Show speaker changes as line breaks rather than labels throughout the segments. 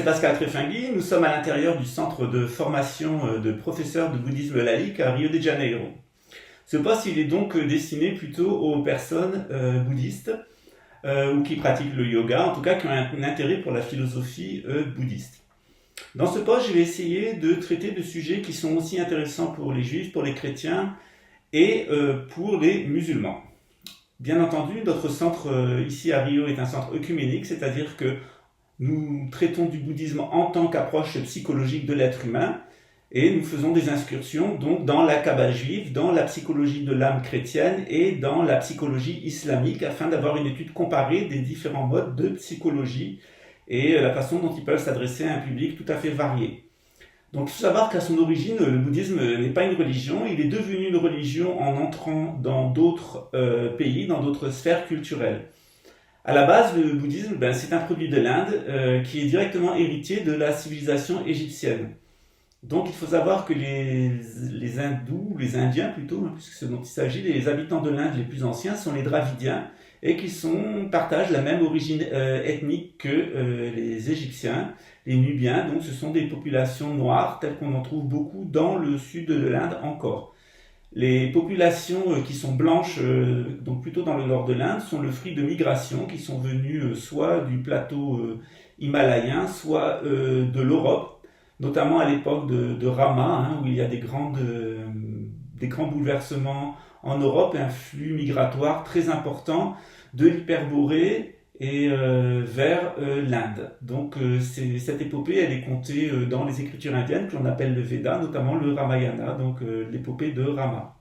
Pascal Trefingui, nous sommes à l'intérieur du centre de formation de professeurs de bouddhisme laïque à Rio de Janeiro. Ce poste, il est donc destiné plutôt aux personnes bouddhistes ou qui pratiquent le yoga, en tout cas qui ont un intérêt pour la philosophie bouddhiste. Dans ce poste, je vais essayer de traiter de sujets qui sont aussi intéressants pour les juifs, pour les chrétiens et pour les musulmans. Bien entendu, notre centre ici à Rio est un centre œcuménique, c'est-à-dire que nous traitons du bouddhisme en tant qu'approche psychologique de l'être humain et nous faisons des incursions donc dans la Kabbale juive, dans la psychologie de l'âme chrétienne et dans la psychologie islamique afin d'avoir une étude comparée des différents modes de psychologie et la façon dont ils peuvent s'adresser à un public tout à fait varié. Donc il faut savoir qu'à son origine, le bouddhisme n'est pas une religion, il est devenu une religion en entrant dans d'autres pays, dans d'autres sphères culturelles. À la base, le bouddhisme, c'est un produit de l'Inde qui est directement héritier de la civilisation égyptienne. Donc il faut savoir que les hindous, les indiens plutôt, puisque ce dont il s'agit, les habitants de l'Inde les plus anciens sont les Dravidiens et qui partagent la même origine ethnique que les Égyptiens, les Nubiens. Donc ce sont des populations noires telles qu'on en trouve beaucoup dans le sud de l'Inde encore. Les populations qui sont blanches, donc plutôt dans le nord de l'Inde, sont le fruit de migrations qui sont venues soit du plateau himalayen, soit de l'Europe, notamment à l'époque de Rama, où il y a des grands bouleversements en Europe et un flux migratoire très important de l'Hyperborée et vers l'Inde. Donc cette épopée, elle est comptée dans les écritures indiennes que l'on appelle le Veda, notamment le Ramayana, donc l'épopée de Rama.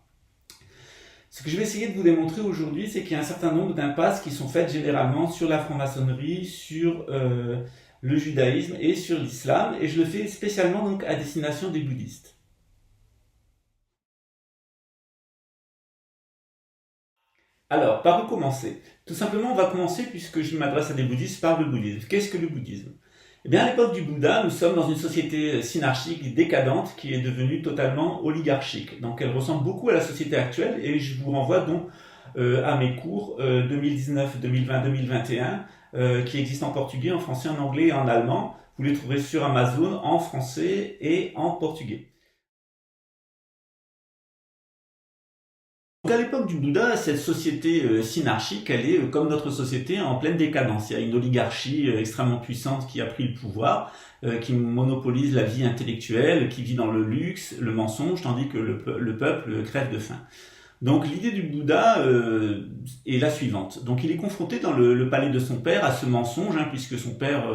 Ce que je vais essayer de vous démontrer aujourd'hui, c'est qu'il y a un certain nombre d'impasses qui sont faites généralement sur la franc-maçonnerie, sur le judaïsme et sur l'islam, et je le fais spécialement donc à destination des bouddhistes. Alors, par où commencer? Tout simplement, on va commencer, puisque je m'adresse à des bouddhistes, par le bouddhisme. Qu'est-ce que le bouddhisme? Eh bien, à l'époque du Bouddha, nous sommes dans une société synarchique, décadente, qui est devenue totalement oligarchique. Donc, elle ressemble beaucoup à la société actuelle, et je vous renvoie donc à mes cours 2019, 2020, 2021, qui existent en portugais, en français, en anglais et en allemand. Vous les trouverez sur Amazon, en français et en portugais. Donc à l'époque du Bouddha, cette société synarchique, elle est comme notre société en pleine décadence. Il y a une oligarchie extrêmement puissante qui a pris le pouvoir, qui monopolise la vie intellectuelle, qui vit dans le luxe, le mensonge, tandis que le peuple crève de faim. Donc l'idée du Bouddha est la suivante. Donc il est confronté dans le palais de son père à ce mensonge, puisque son père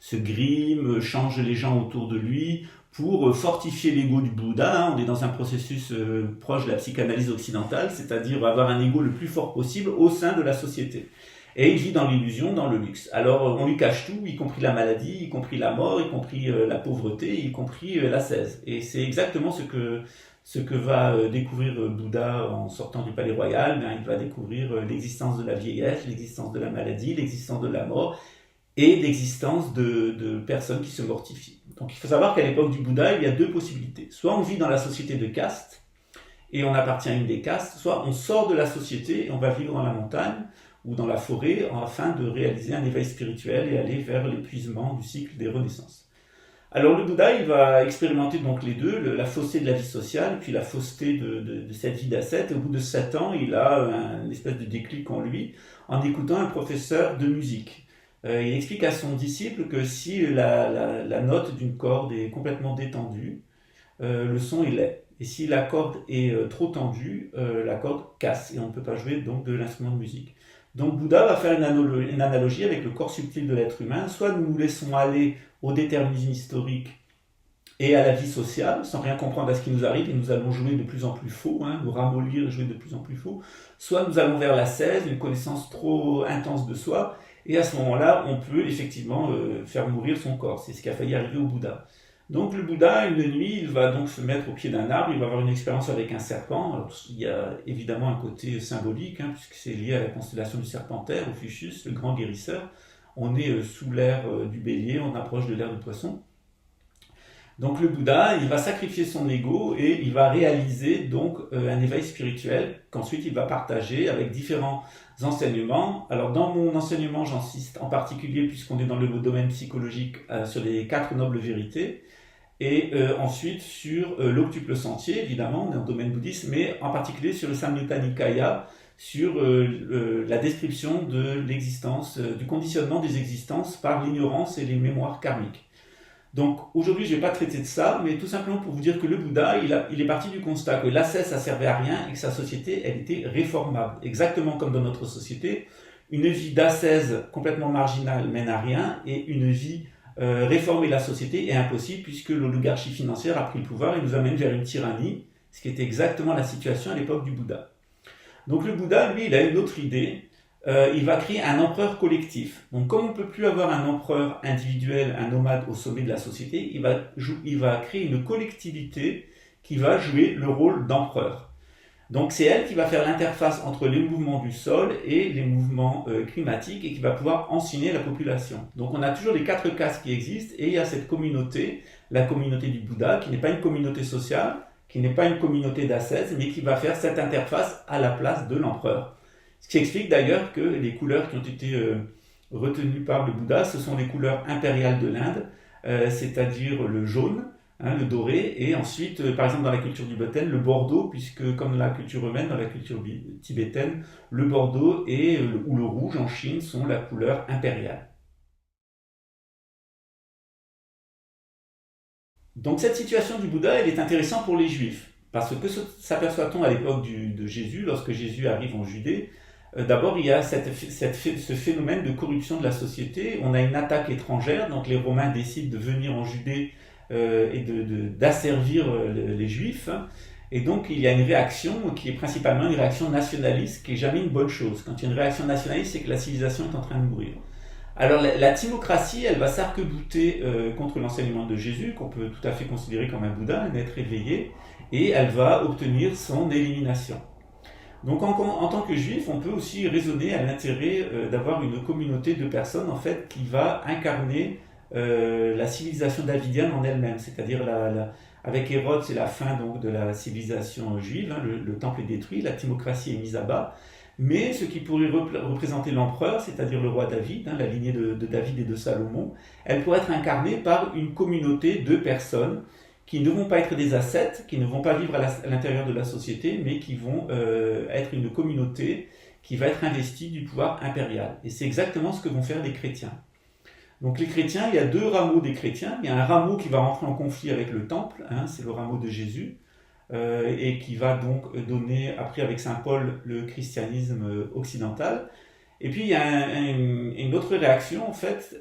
se grime, change les gens autour de lui pour fortifier l'ego du Bouddha. On est dans un processus proche de la psychanalyse occidentale, c'est-à-dire avoir un ego le plus fort possible au sein de la société. Et il vit dans l'illusion, dans le luxe. Alors on lui cache tout, y compris la maladie, y compris la mort, y compris la pauvreté, y compris l'ascèse. Et c'est exactement ce que va découvrir Bouddha en sortant du palais royal. Il va découvrir l'existence de la vieillesse, l'existence de la maladie, l'existence de la mort et l'existence de personnes qui se mortifient. Donc il faut savoir qu'à l'époque du Bouddha, il y a deux possibilités. Soit on vit dans la société de caste et on appartient à une des castes, soit on sort de la société et on va vivre dans la montagne ou dans la forêt afin de réaliser un éveil spirituel et aller vers l'épuisement du cycle des renaissances. Alors le Bouddha, il va expérimenter donc les deux, la fausseté de la vie sociale, puis la fausseté de cette vie d'ascète. Au bout de 7 ans, il a une espèce de déclic en lui en écoutant un professeur de musique. Il explique à son disciple que si la note d'une corde est complètement détendue, le son est laid. Et si la corde est trop tendue, la corde casse et on ne peut pas jouer donc de l'instrument de musique. Donc Bouddha va faire une analogie avec le corps subtil de l'être humain. Soit nous nous laissons aller au déterminisme historique et à la vie sociale, sans rien comprendre à ce qui nous arrive, et nous allons jouer de plus en plus faux, nous ramollir et jouer de plus en plus faux. Soit nous allons vers l'ascèse, une connaissance trop intense de soi, et à ce moment-là, on peut effectivement faire mourir son corps. C'est ce qui a failli arriver au Bouddha. Donc le Bouddha, une nuit, il va donc se mettre au pied d'un arbre, il va avoir une expérience avec un serpent. Alors, il y a évidemment un côté symbolique, puisque c'est lié à la constellation du Serpentaire, Ophiuchus, le grand guérisseur. On est sous l'ère du Bélier, on approche de l'ère du Poisson. Donc le Bouddha, il va sacrifier son ego et il va réaliser donc un éveil spirituel qu'ensuite il va partager avec différents enseignements. Alors dans mon enseignement, j'insiste en particulier, puisqu'on est dans le domaine psychologique, sur les 4 nobles vérités, et ensuite sur l'octuple sentier, évidemment, on est dans le domaine bouddhiste, mais en particulier sur le Samyutta Nikaya, sur la description de l'existence, du conditionnement des existences par l'ignorance et les mémoires karmiques. Donc aujourd'hui, je ne vais pas traiter de ça, mais tout simplement pour vous dire que le Bouddha, il est parti du constat que l'ascèse, ça servait à rien et que sa société, elle était réformable. Exactement comme dans notre société, une vie d'ascèse complètement marginale mène à rien, et une vie réformer la société est impossible, puisque l'oligarchie financière a pris le pouvoir et nous amène vers une tyrannie, ce qui était exactement la situation à l'époque du Bouddha. Donc le Bouddha, lui, il a une autre idée. Il va créer un empereur collectif. Donc comme on ne peut plus avoir un empereur individuel, un nomade au sommet de la société, il va créer une collectivité qui va jouer le rôle d'empereur. Donc c'est elle qui va faire l'interface entre les mouvements du sol et les mouvements climatiques, et qui va pouvoir enseigner la population. Donc on a toujours les 4 castes qui existent, et il y a cette communauté, la communauté du Bouddha, qui n'est pas une communauté sociale, qui n'est pas une communauté d'ascèse, mais qui va faire cette interface à la place de l'empereur. Ce qui explique d'ailleurs que les couleurs qui ont été retenues par le Bouddha, ce sont les couleurs impériales de l'Inde, c'est-à-dire le jaune, le doré, et ensuite, par exemple dans la culture tibétaine, le bordeaux, puisque comme dans la culture romaine, dans la culture tibétaine, le bordeaux ou le rouge en Chine sont la couleur impériale. Donc cette situation du Bouddha, elle est intéressante pour les Juifs, parce que s'aperçoit-on à l'époque de Jésus, lorsque Jésus arrive en Judée, d'abord il y a ce phénomène de corruption de la société. On a une attaque étrangère, donc les Romains décident de venir en Judée et d'asservir les Juifs, et donc il y a une réaction qui est principalement une réaction nationaliste, qui n'est jamais une bonne chose. Quand il y a une réaction nationaliste, c'est que la civilisation est en train de mourir. Alors la timocratie, elle va s'arc-bouter contre l'enseignement de Jésus, qu'on peut tout à fait considérer comme un Bouddha, un être éveillé, et elle va obtenir son élimination. Donc en tant que juif, on peut aussi raisonner à l'intérêt d'avoir une communauté de personnes en fait qui va incarner la civilisation davidienne en elle-même, c'est-à-dire avec Hérode, c'est la fin donc de la civilisation juive, le temple est détruit, la timocratie est mise à bas, mais ce qui pourrait représenter l'empereur, c'est-à-dire le roi David, la lignée de David et de Salomon, elle pourrait être incarnée par une communauté de personnes qui ne vont pas être des ascètes, qui ne vont pas vivre à l'intérieur de la société, mais qui vont être une communauté qui va être investie du pouvoir impérial. Et c'est exactement ce que vont faire les chrétiens. Donc les chrétiens, il y a 2 rameaux des chrétiens. Il y a un rameau qui va rentrer en conflit avec le temple, c'est le rameau de Jésus, et qui va donc donner, après avec saint Paul, le christianisme occidental. Et puis il y a une autre réaction, en fait,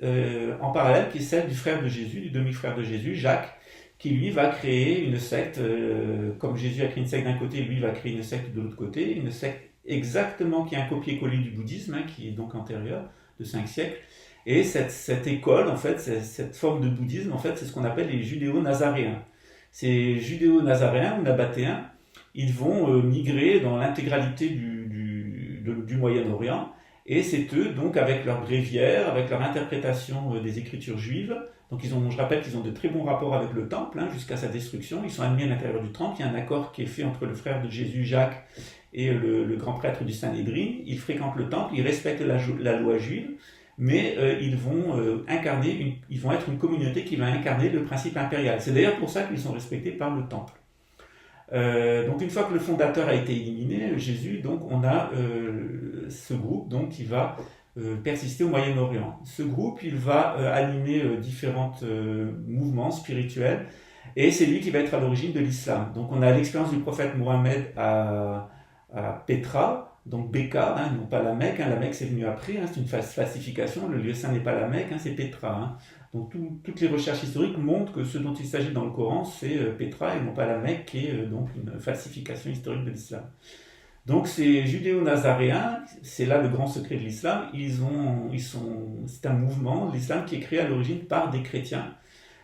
en parallèle, qui est celle du frère de Jésus, du demi-frère de Jésus, Jacques, qui lui va créer une secte, comme Jésus a créé une secte d'un côté, lui va créer une secte de l'autre côté, une secte exactement qui est un copier-coller du bouddhisme, qui est donc antérieur, de 5 siècles. Et cette école, en fait, cette forme de bouddhisme, en fait, c'est ce qu'on appelle les judéo-nazaréens. Ces judéo-nazaréens ou nabatéens, ils vont migrer dans l'intégralité du Moyen-Orient, et c'est eux, donc, avec leur bréviaire, avec leur interprétation des écritures juives. Donc je rappelle qu'ils ont de très bons rapports avec le temple, jusqu'à sa destruction. Ils sont admis à l'intérieur du temple. Il y a un accord qui est fait entre le frère de Jésus, Jacques, et le grand prêtre du Sanhédrin. Ils fréquentent le temple, ils respectent la loi juive, mais ils vont être une communauté qui va incarner le principe impérial. C'est d'ailleurs pour ça qu'ils sont respectés par le temple. Donc une fois que le fondateur a été éliminé, Jésus, donc on a ce groupe donc, qui va persister au Moyen-Orient. Ce groupe, il va animer différents mouvements spirituels, et c'est lui qui va être à l'origine de l'islam. Donc on a l'expérience du prophète Mohammed à Petra, donc Becca, non pas la Mecque. La Mecque c'est venu après, c'est une falsification, le lieu saint n'est pas la Mecque, c'est Petra. Donc toutes les recherches historiques montrent que ce dont il s'agit dans le Coran, c'est Petra et non pas la Mecque, qui est donc une falsification historique de l'islam. Donc ces judéo-nazaréens, c'est là le grand secret de l'islam, c'est un mouvement de l'islam qui est créé à l'origine par des chrétiens.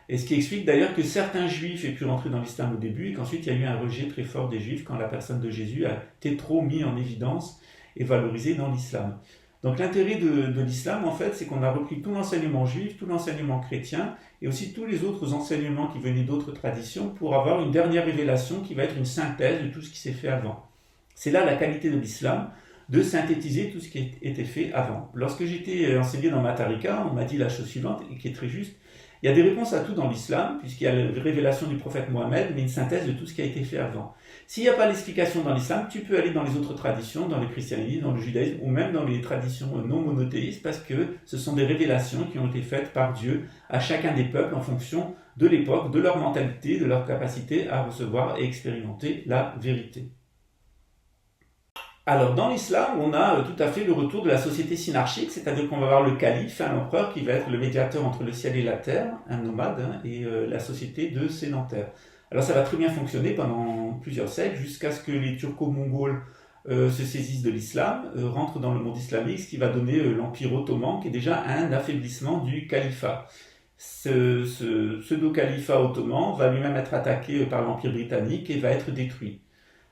Et ce qui explique d'ailleurs que certains juifs aient pu rentrer dans l'islam au début, et qu'ensuite il y a eu un rejet très fort des juifs quand la personne de Jésus a été trop mis en évidence et valorisée dans l'islam. Donc l'intérêt de l'islam, en fait, c'est qu'on a repris tout l'enseignement juif, tout l'enseignement chrétien, et aussi tous les autres enseignements qui venaient d'autres traditions, pour avoir une dernière révélation qui va être une synthèse de tout ce qui s'est fait avant. C'est là la qualité de l'islam, de synthétiser tout ce qui a été fait avant. Lorsque j'étais enseigné dans ma tarika, on m'a dit la chose suivante, et qui est très juste: il y a des réponses à tout dans l'islam, puisqu'il y a la révélation du prophète Mohammed, mais une synthèse de tout ce qui a été fait avant. S'il n'y a pas l'explication dans l'islam, tu peux aller dans les autres traditions, dans le christianisme, dans le judaïsme, ou même dans les traditions non monothéistes, parce que ce sont des révélations qui ont été faites par Dieu à chacun des peuples en fonction de l'époque, de leur mentalité, de leur capacité à recevoir et expérimenter la vérité. Alors, dans l'islam, on a tout à fait le retour de la société synarchique, c'est-à-dire qu'on va avoir le calife, l'empereur, qui va être le médiateur entre le ciel et la terre, un nomade, et la société de sédentaires. Alors, ça va très bien fonctionner pendant plusieurs siècles, jusqu'à ce que les turco-mongols se saisissent de l'islam, rentrent dans le monde islamique, ce qui va donner l'Empire ottoman, qui est déjà un affaiblissement du califat. Ce pseudo-califat ottoman va lui-même être attaqué par l'Empire britannique et va être détruit.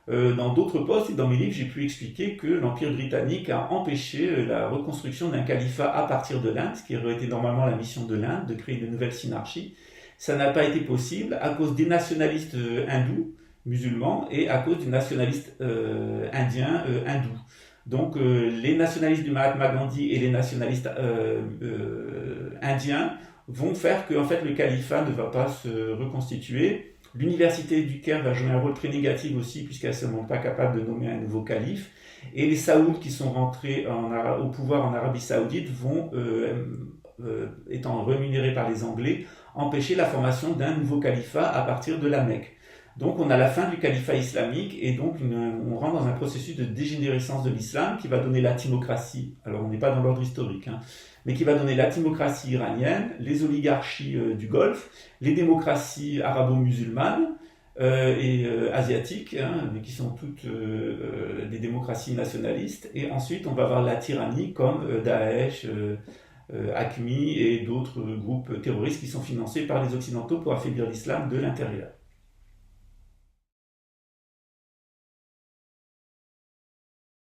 Dans d'autres postes et dans mes livres, j'ai pu expliquer que l'Empire britannique a empêché la reconstruction d'un califat à partir de l'Inde, ce qui aurait été normalement la mission de l'Inde, de créer de nouvelles synarchies. Ça n'a pas été possible à cause des nationalistes hindous, musulmans, et à cause du nationaliste indien hindou. Donc les nationalistes du Mahatma Gandhi et les nationalistes indiens vont faire que en fait, le califat ne va pas se reconstituer. L'université du Caire va jouer un rôle très négatif aussi, puisqu'elle ne se montre pas capable de nommer un nouveau calife. Et les Saouds qui sont rentrés au pouvoir en Arabie Saoudite vont, étant rémunérés par les Anglais, empêcher la formation d'un nouveau califat à partir de la Mecque. Donc on a la fin du califat islamique et donc on rentre dans un processus de dégénérescence de l'islam qui va donner la timocratie. Alors on n'est pas dans l'ordre historique, mais qui va donner la timocratie iranienne, les oligarchies du Golfe, les démocraties arabo-musulmanes et asiatiques, mais qui sont toutes des démocraties nationalistes. Et ensuite on va avoir la tyrannie comme Daesh, AQMI et d'autres groupes terroristes qui sont financés par les Occidentaux pour affaiblir l'islam de l'intérieur.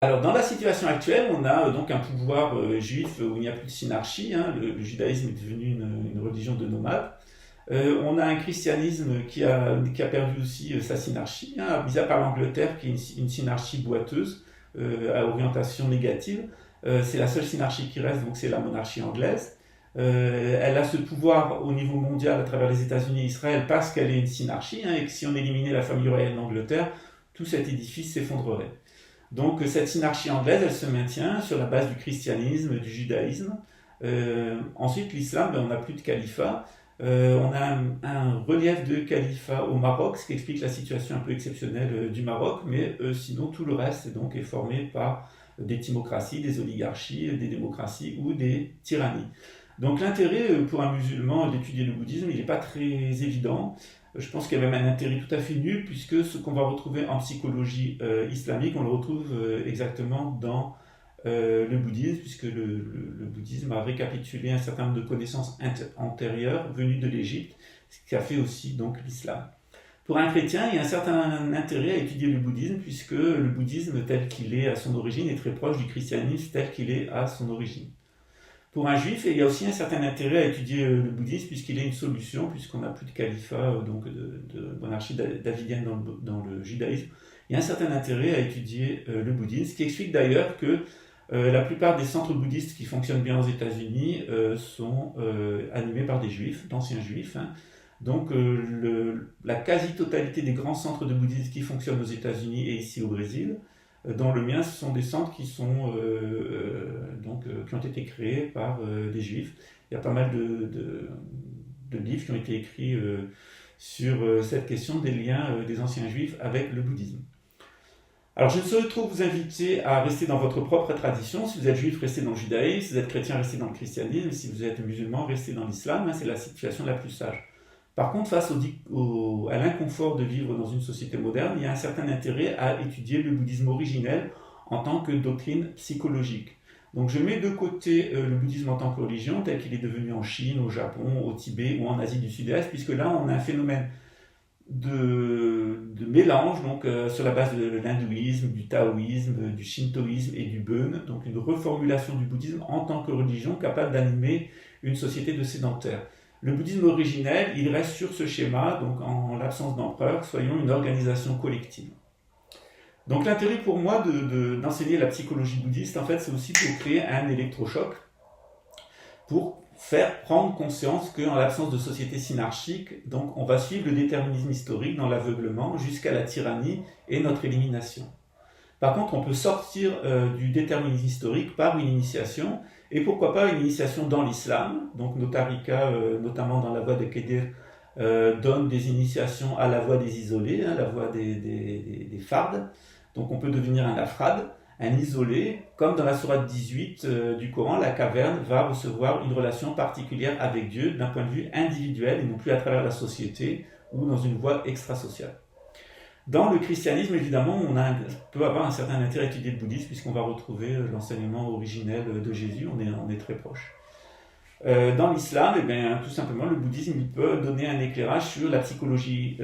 Alors, dans la situation actuelle, on a donc un pouvoir juif où il n'y a plus de synarchie. Le judaïsme est devenu une religion de nomades. On a un christianisme qui a perdu aussi sa synarchie, mis à part l'Angleterre qui est une synarchie boiteuse à orientation négative. C'est la seule synarchie qui reste, donc c'est la monarchie anglaise. Elle a ce pouvoir au niveau mondial à travers les États-Unis et Israël parce qu'elle est une synarchie, et que si on éliminait la famille royale d'Angleterre, tout cet édifice s'effondrerait. Donc cette synarchie anglaise, elle se maintient sur la base du christianisme, du judaïsme. Ensuite, l'islam, on n'a plus de califat. On a un relief de califat au Maroc, ce qui explique la situation un peu exceptionnelle du Maroc, mais sinon tout le reste est formé par des timocraties, des oligarchies, des démocraties ou des tyrannies. Donc l'intérêt pour un musulman d'étudier le bouddhisme, il n'est pas très évident. Je pense qu'il y a même un intérêt tout à fait nul, puisque ce qu'on va retrouver en psychologie islamique, on le retrouve exactement dans le bouddhisme, puisque le bouddhisme a récapitulé un certain nombre de connaissances antérieures venues de l'Égypte, ce qui a fait aussi donc l'islam. Pour un chrétien, il y a un certain intérêt à étudier le bouddhisme, puisque le bouddhisme tel qu'il est à son origine est très proche du christianisme tel qu'il est à son origine. Pour un juif, il y a aussi un certain intérêt à étudier le bouddhisme puisqu'il est une solution, puisqu'on n'a plus de califat, donc de monarchie davidienne dans le judaïsme. Il y a un certain intérêt à étudier le bouddhisme, ce qui explique d'ailleurs que la plupart des centres bouddhistes qui fonctionnent bien aux États-Unis sont animés par des juifs, d'anciens juifs. Donc la quasi-totalité des grands centres de bouddhisme qui fonctionnent aux États-Unis et ici au Brésil, dans le mien, ce sont des centres qui ont été créés par des juifs. Il y a pas mal de livres qui ont été écrits sur cette question des liens des anciens juifs avec le bouddhisme. Alors, je ne saurais trop vous inviter à rester dans votre propre tradition. Si vous êtes juif, restez dans le judaïsme. Si vous êtes chrétien, restez dans le christianisme. Si vous êtes musulman, restez dans l'islam. C'est la situation la plus sage. Par contre, face à l'inconfort de vivre dans une société moderne, il y a un certain intérêt à étudier le bouddhisme originel en tant que doctrine psychologique. Donc je mets de côté le bouddhisme en tant que religion, tel qu'il est devenu en Chine, au Japon, au Tibet ou en Asie du Sud-Est, puisque là on a un phénomène de mélange, donc sur la base de l'hindouisme, du taoïsme, du shintoïsme et du Bön, donc une reformulation du bouddhisme en tant que religion capable d'animer une société de sédentaires. Le bouddhisme originel, il reste sur ce schéma, donc en l'absence d'empereur, soyons une organisation collective. Donc l'intérêt pour moi d'enseigner la psychologie bouddhiste, en fait, c'est aussi pour créer un électrochoc, pour faire prendre conscience qu'en l'absence de société synarchique, donc on va suivre le déterminisme historique dans l'aveuglement jusqu'à la tyrannie et notre élimination. Par contre, on peut sortir du déterminisme historique par une initiation, et pourquoi pas une initiation dans l'islam. Donc nos tariqas, notamment dans la voie de Kedir, donnent des initiations à la voie des isolés, hein, la voie des fards. Donc on peut devenir un afrad, un isolé, comme dans la sourate 18 du Coran, la caverne va recevoir une relation particulière avec Dieu d'un point de vue individuel et non plus à travers la société ou dans une voie extrasociale. Dans le christianisme, évidemment, peut avoir un certain intérêt à étudier le bouddhisme puisqu'on va retrouver l'enseignement originel de Jésus, on est très proche. Dans l'islam, eh bien, tout simplement, le bouddhisme il peut donner un éclairage sur la psychologie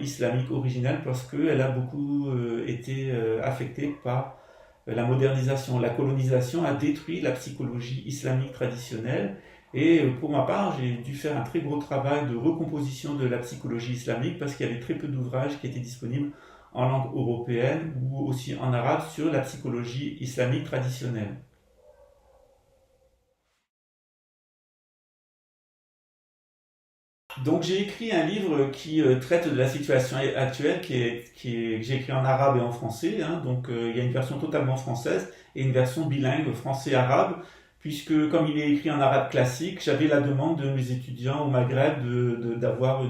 islamique originelle parce qu'elle a beaucoup été affectée par la modernisation. La colonisation a détruit la psychologie islamique traditionnelle et pour ma part, j'ai dû faire un très gros travail de recomposition de la psychologie islamique parce qu'il y avait très peu d'ouvrages qui étaient disponibles en langue européenne ou aussi en arabe sur la psychologie islamique traditionnelle. Donc j'ai écrit un livre qui traite de la situation actuelle, que j'ai écrit en arabe et en français. Hein. Donc il y a une version totalement française et une version bilingue français-arabe, puisque comme il est écrit en arabe classique, j'avais la demande de mes étudiants au Maghreb d'avoir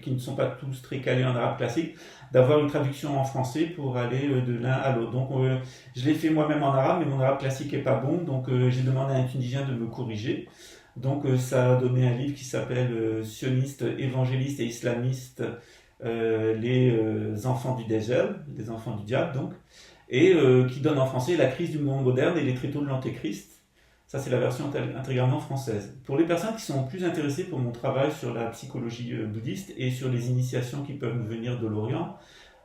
qui ne sont pas tous très calés en arabe classique, d'avoir une traduction en français pour aller de l'un à l'autre. Donc je l'ai fait moi-même en arabe, mais mon arabe classique est pas bon, donc j'ai demandé à un Tunisien de me corriger. Donc ça a donné un livre qui s'appelle Sionistes, évangélistes et islamistes, les enfants du djel, les enfants du diable donc, et qui donne en français La crise du monde moderne et les tréteaux de l'antéchrist. Ça c'est la version intégralement française. Pour les personnes qui sont plus intéressées pour mon travail sur la psychologie bouddhiste et sur les initiations qui peuvent nous venir de l'Orient,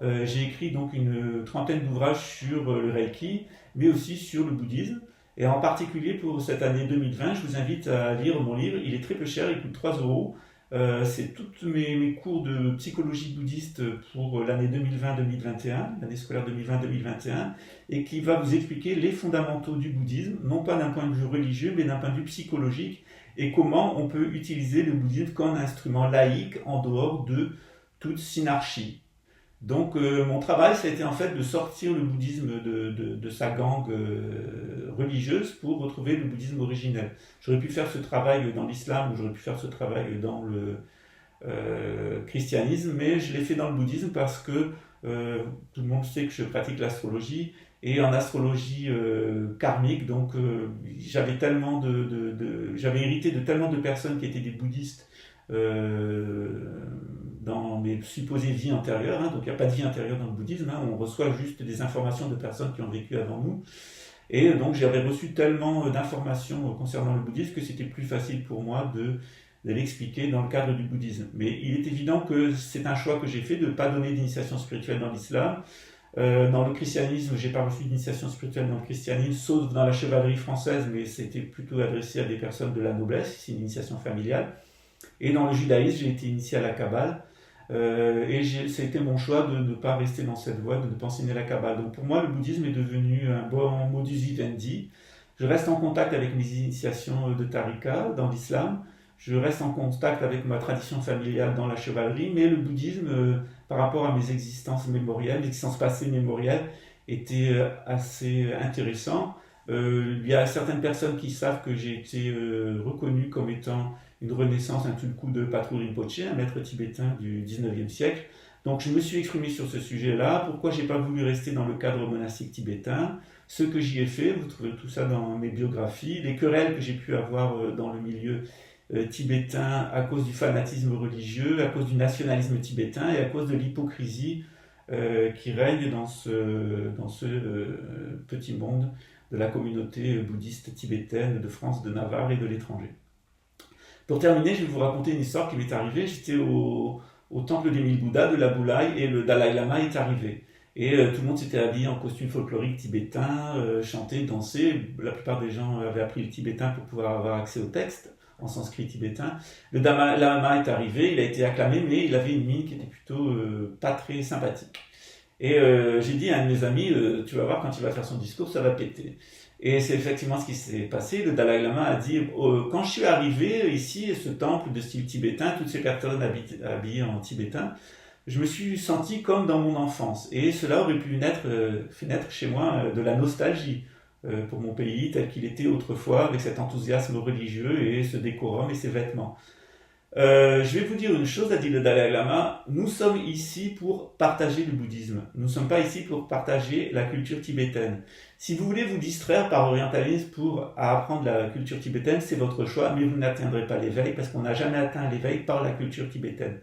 j'ai écrit donc une trentaine d'ouvrages sur le Reiki, mais aussi sur le bouddhisme. Et en particulier pour cette année 2020, je vous invite à lire mon livre. Il est très peu cher, il coûte 3 euros. C'est tous mes cours de psychologie bouddhiste pour l'année 2020-2021, l'année scolaire 2020-2021, et qui va vous expliquer les fondamentaux du bouddhisme, non pas d'un point de vue religieux, mais d'un point de vue psychologique, et comment on peut utiliser le bouddhisme comme instrument laïque en dehors de toute synarchie. Donc mon travail, ça a été en fait de sortir le bouddhisme de sa gangue religieuse pour retrouver le bouddhisme originel. J'aurais pu faire ce travail dans l'islam ou j'aurais pu faire ce travail dans le christianisme, mais je l'ai fait dans le bouddhisme parce que tout le monde sait que je pratique l'astrologie et en astrologie karmique, donc j'avais hérité de tellement de personnes qui étaient des bouddhistes dans mes supposées vies antérieures, hein, donc il n'y a pas de vie antérieure dans le bouddhisme, hein, on reçoit juste des informations de personnes qui ont vécu avant nous, et donc j'avais reçu tellement d'informations concernant le bouddhisme que c'était plus facile pour moi de l'expliquer dans le cadre du bouddhisme. Mais il est évident que c'est un choix que j'ai fait de ne pas donner d'initiation spirituelle dans l'islam. Dans le christianisme, j'ai pas reçu d'initiation spirituelle dans le christianisme, sauf dans la chevalerie française, mais c'était plutôt adressé à des personnes de la noblesse, c'est une initiation familiale. Et dans le judaïsme, j'ai été initié à la Kabbale. Ça a été mon choix de ne pas rester dans cette voie, de ne pas enseigner la Kabbale. Donc pour moi, le bouddhisme est devenu un bon modus vivendi. Je reste en contact avec mes initiations de tariqa dans l'islam. Je reste en contact avec ma tradition familiale dans la chevalerie. Mais le bouddhisme, par rapport à mes existences mémorielles, l'existence passée mémorielle, était assez intéressant. Il y a certaines personnes qui savent que j'ai été reconnu comme étant une renaissance, un tulku de Patrul Rinpoché, un maître tibétain du 19e siècle. Donc je me suis exprimé sur ce sujet-là, pourquoi j'ai pas voulu rester dans le cadre monastique tibétain, ce que j'y ai fait, vous trouvez tout ça dans mes biographies, les querelles que j'ai pu avoir dans le milieu tibétain à cause du fanatisme religieux, à cause du nationalisme tibétain et à cause de l'hypocrisie qui règne dans ce petit monde de la communauté bouddhiste tibétaine de France, de Navarre et de l'étranger. Pour terminer, je vais vous raconter une histoire qui m'est arrivée. J'étais au temple des 1000 Bouddhas de la Boulaye et le Dalai Lama est arrivé. Et tout le monde s'était habillé en costume folklorique tibétain, chanté, dansé. La plupart des gens avaient appris le tibétain pour pouvoir avoir accès au texte en sanskrit tibétain. Le Dalai Lama est arrivé, il a été acclamé, mais il avait une mine qui était plutôt pas très sympathique. Et j'ai dit à un de mes amis, tu vas voir, quand il va faire son discours, ça va péter. Et c'est effectivement ce qui s'est passé. Le Dalai Lama a dit, quand je suis arrivé ici, ce temple de style tibétain, toutes ces personnes habillées en tibétain, je me suis senti comme dans mon enfance. Et cela aurait pu fait naître chez moi de la nostalgie pour mon pays tel qu'il était autrefois, avec cet enthousiasme religieux et ce décorum et ces vêtements. Je vais vous dire une chose, a dit le Dalai Lama, nous sommes ici pour partager le bouddhisme. Nous ne sommes pas ici pour partager la culture tibétaine. Si vous voulez vous distraire par orientalisme pour apprendre la culture tibétaine, c'est votre choix, mais vous n'atteindrez pas l'éveil parce qu'on n'a jamais atteint l'éveil par la culture tibétaine.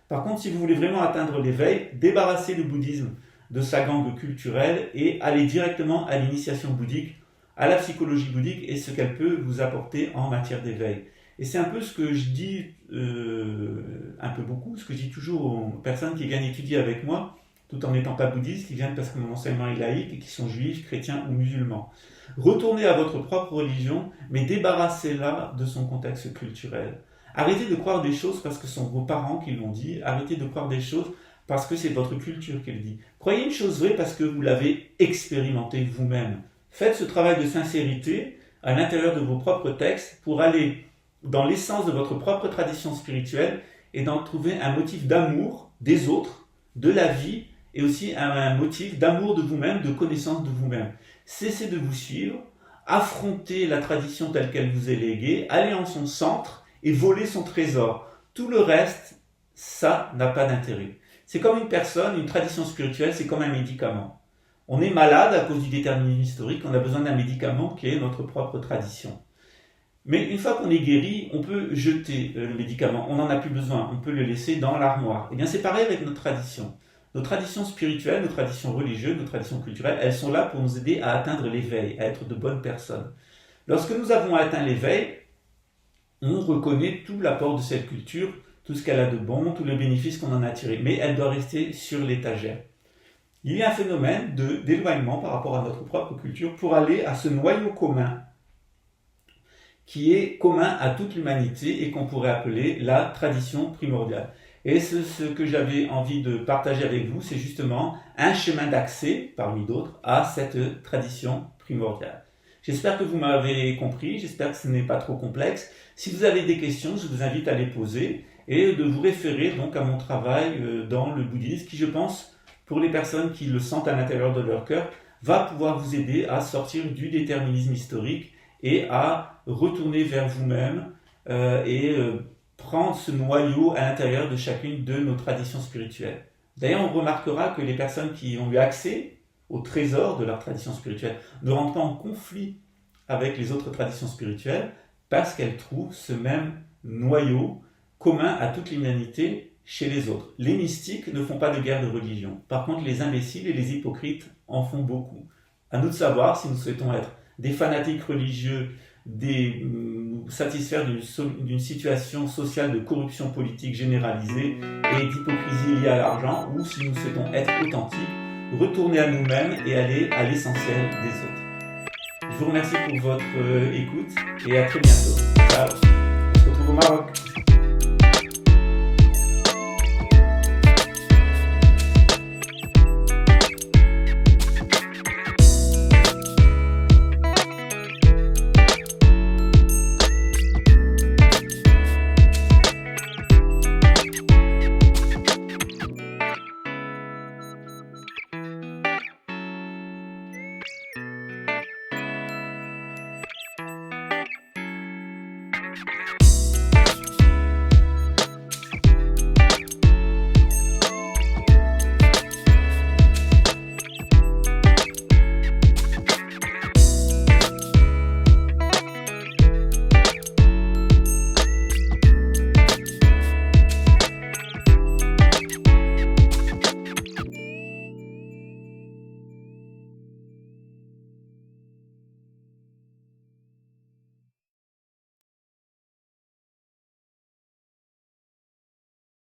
Par contre, si vous voulez vraiment atteindre l'éveil, débarrassez le bouddhisme de sa gangue culturelle et allez directement à l'initiation bouddhique, à la psychologie bouddhique et ce qu'elle peut vous apporter en matière d'éveil. Et c'est un peu ce que je dis, un peu beaucoup, ce que je dis toujours aux personnes qui viennent étudier avec moi, tout en n'étant pas bouddhistes, qui viennent parce que mon enseignement est laïque et qui sont juifs, chrétiens ou musulmans. Retournez à votre propre religion, mais débarrassez-la de son contexte culturel. Arrêtez de croire des choses parce que ce sont vos parents qui l'ont dit, arrêtez de croire des choses parce que c'est votre culture qui le dit. Croyez une chose vraie parce que vous l'avez expérimenté vous-même. Faites ce travail de sincérité à l'intérieur de vos propres textes pour aller dans l'essence de votre propre tradition spirituelle et d'en trouver un motif d'amour des autres, de la vie, et aussi un motif d'amour de vous-même, de connaissance de vous-même. Cessez de vous suivre, affrontez la tradition telle qu'elle vous est léguée, allez en son centre et volez son trésor. Tout le reste, ça n'a pas d'intérêt. C'est comme une personne, une tradition spirituelle, c'est comme un médicament. On est malade à cause du déterminisme historique, on a besoin d'un médicament qui est notre propre tradition. Mais une fois qu'on est guéri, on peut jeter le médicament, on n'en a plus besoin, on peut le laisser dans l'armoire. Et bien c'est pareil avec notre tradition. Nos traditions spirituelles, nos traditions religieuses, nos traditions culturelles, elles sont là pour nous aider à atteindre l'éveil, à être de bonnes personnes. Lorsque nous avons atteint l'éveil, on reconnaît tout l'apport de cette culture, tout ce qu'elle a de bon, tous les bénéfices qu'on en a tirés, mais elle doit rester sur l'étagère. Il y a un phénomène d'éloignement par rapport à notre propre culture pour aller à ce noyau commun qui est commun à toute l'humanité et qu'on pourrait appeler la tradition primordiale. Et ce que j'avais envie de partager avec vous, c'est justement un chemin d'accès, parmi d'autres, à cette tradition primordiale. J'espère que vous m'avez compris, j'espère que ce n'est pas trop complexe. Si vous avez des questions, je vous invite à les poser et de vous référer donc à mon travail dans le bouddhisme qui, je pense, pour les personnes qui le sentent à l'intérieur de leur cœur, va pouvoir vous aider à sortir du déterminisme historique et à retourner vers vous-même prendre ce noyau à l'intérieur de chacune de nos traditions spirituelles. D'ailleurs, on remarquera que les personnes qui ont eu accès au trésor de leur tradition spirituelle ne rentrent pas en conflit avec les autres traditions spirituelles parce qu'elles trouvent ce même noyau commun à toute l'humanité chez les autres. Les mystiques ne font pas de guerre de religion. Par contre, les imbéciles et les hypocrites en font beaucoup. À nous de savoir si nous souhaitons être des fanatiques religieux, nous satisfaire d'une situation sociale de corruption politique généralisée et d'hypocrisie liée à l'argent, ou si nous souhaitons être authentiques, retourner à nous-mêmes et aller à l'essentiel des autres. Je vous remercie pour votre écoute et à très bientôt. Ciao. On se retrouve au Maroc.